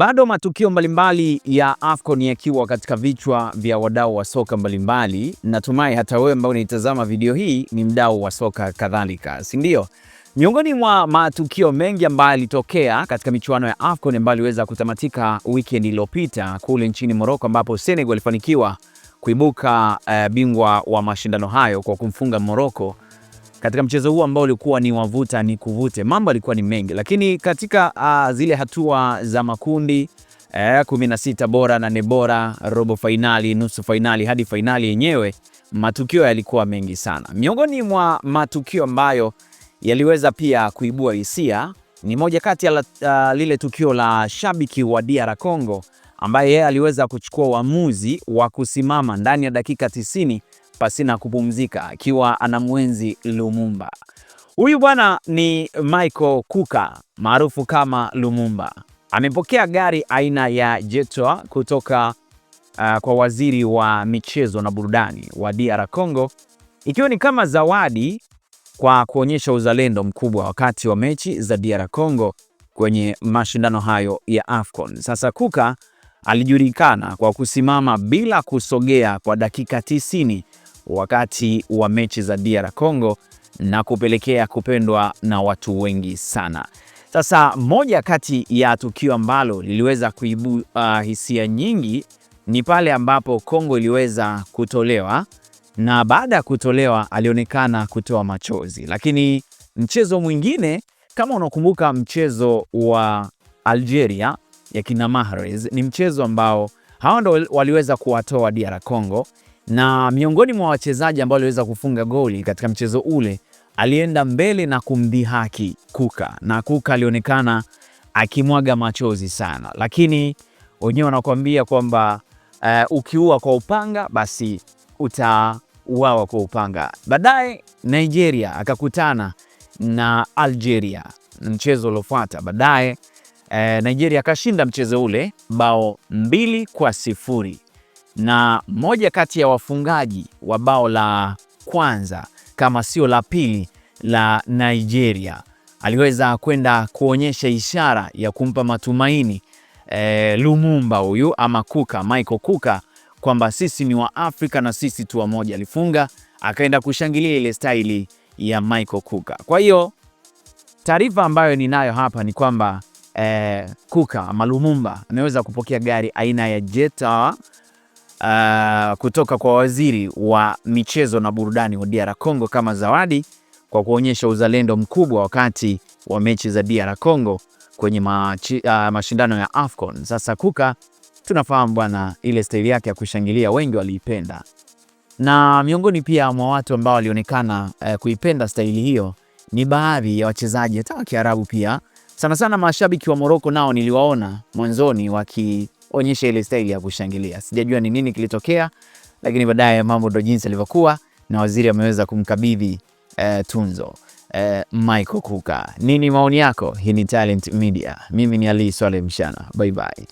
Bado matukio mbalimbali ya AFCON yakiwa katika vichwa vya wadau wa soka mbalimbali. Natumai hata wewe ambao unaitazama video hii ni mdau wa soka kadhalika, si ndio? Miongoni mwa matukio mengi ambayo yalitokea katika michuano ya AFCON ambayo iliweza kutamatika weekend iliyopita kule nchini Morocco, ambapo Senegal ilifanikiwa kuibuka bingwa wa mashindano hayo kwa kumfunga Morocco katika mchezo huu ambao ulikuwa ni wavuta ni kuvute. Mambo yalikuwa ni mengi, lakini katika zile hatua za makundi 16 bora, 8 bora, robo finali, nusu finali hadi finali yenyewe, matukio yalikuwa mengi sana. Miongoni mwa matukio ambayo yaliweza pia kuibua hisia ni moja kati ya lile tukio la shabiki wa DR Congo ambaye yeye aliweza kuchukua uamuzi wa kusimama ndani ya dakika 90 pasina kupumzika akiwa anamwenzi Lumumba. Huyu bwana ni Michael Kouka maarufu kama Lumumba. Amepokea gari aina ya Jetoa kutoka kwa waziri wa michezo na burudani wa DR Congo, ikiwa ni kama zawadi kwa kuonyesha uzalendo mkubwa wakati wa mechi za DR Congo kwenye mashindano hayo ya AFCON. Sasa Kouka alijulikana kwa kusimama bila kusogea kwa dakika 90 wakati wa mechi za DR Congo na kupelekea kupendwa na watu wengi sana. Sasa moja kati ya tukio ambalo liliweza kuibua hisia nyingi ni pale ambapo Congo iliweza kutolewa, na baada ya kutolewa alionekana kutoa machozi. Lakini mchezo mwingine, kama unakumbuka mchezo wa Algeria ya kina Mahrez, ni mchezo ambao hao ndo waliweza kuwatoa DR Congo, na miongoni mwa wachezaji ambao waliweza kufunga goli katika mchezo ule alienda mbele na kumdhihaki Kouka, na Kouka alionekana akimwaga machozi sana. Lakini wenyewe wanakuambia kwamba ukiua kwa upanga basi utauawa kwa upanga. Baadaye Nigeria akakutana na Algeria mchezo uliofuata. Baadaye Nigeria akashinda mchezo ule bao 2-0, na moja kati ya wafungaji wa bao la kwanza kama sio la pili la Nigeria aliweza kwenda kuonyesha ishara ya kumpa matumaini Lumumba huyu ama Kouka, Michael Kouka, kwamba sisi ni wa Afrika na sisi tu wamoja. Alifunga akaenda kushangilia ile staili ya Michael Kouka. Kwa hiyo taarifa ambayo ninayo hapa ni kwamba Kouka ama Lumumba ameweza kupokea gari aina ya Jetoa kutoka kwa waziri wa michezo na burudani wa DR Congo kama zawadi kwa kuonyesha uzalendo mkubwa wakati wa mechi za DR Congo kwenye mashindano ya AFCON. Sasa Kouka tunafahamu bwana, ile staili yake ya kushangilia wengi waliipenda, na miongoni pia mwa watu ambao walionekana kuipenda staili hiyo ni baadhi ya wachezaji hata wa Kiarabu pia. Sana sana mashabiki wa Morocco nao niliwaona mwanzoni wakionyesha ile staili ya kushangilia. Sijajua ni nini kilitokea, lakini baadaye mambo ndo jinsi yalivyokuwa na waziri ameweza kumkabidhi tunzo Michael Kouka. Nini maoni yako? Hii ni Talent Media. Mimi ni Ali Swaleh Mshana. Bye bye.